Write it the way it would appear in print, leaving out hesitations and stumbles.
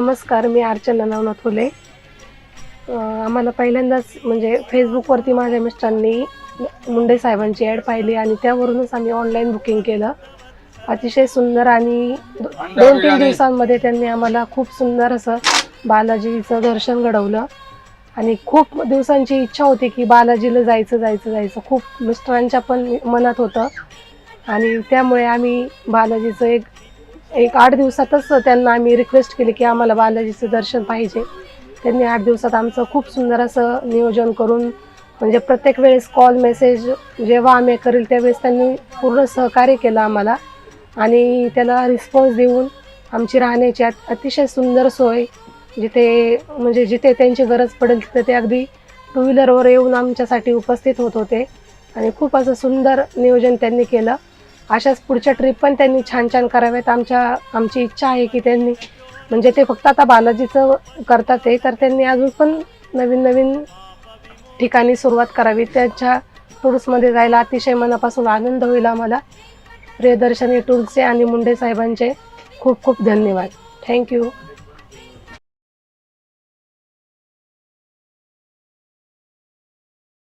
नमस्कार, मी अर्चना नवनाथ फुले. आम्हाला पहिल्यांदाच म्हणजे फेसबुकवरती माझ्या मिस्टरांनी मुंडे साहेबांची ॲड पाहिली आणि त्यावरूनच आम्ही ऑनलाईन बुकिंग केलं. अतिशय सुंदर आणि 2-3 दिवसांमध्ये त्यांनी आम्हाला खूप सुंदर असं बालाजीचं दर्शन घडवलं आणि खूप दिवसांची इच्छा होती की बालाजीला जायचं. खूप मिस्टरांच्या पण मनात होतं आणि त्यामुळे आम्ही बालाजीचं एक 8 दिवसातच त्यांना आम्ही रिक्वेस्ट केली की आम्हाला बालाजीचं दर्शन पाहिजे. त्यांनी 8 दिवसात आमचं खूप सुंदर असं नियोजन करून म्हणजे प्रत्येक वेळेस कॉल, मेसेज जेव्हा आम्ही करेल त्यावेळेस त्यांनी पूर्ण सहकार्य केलं आम्हाला आणि त्याला रिस्पॉन्स देऊन आमची राहण्याची अतिशय सुंदर सोय जिथे त्यांची गरज पडेल तिथे ते अगदी टू व्हीलरवर येऊन आमच्यासाठी उपस्थित होत होते आणि खूप असं सुंदर नियोजन त्यांनी केलं. अशाच पुढच्या ट्रिप पण त्यांनी छान कराव्यात. आमची इच्छा आहे की त्यांनी म्हणजे ते फक्त आता बालाजीचं करतात ते, तर त्यांनी अजून पण नवीन ठिकाणी सुरुवात करावी. त्यांच्या टूर्समध्ये जायला अतिशय मनापासून आनंद होईल आम्हाला. प्रियदर्शनी टूर्सचे आणि मुंडे साहेबांचे खूप धन्यवाद. थँक्यू.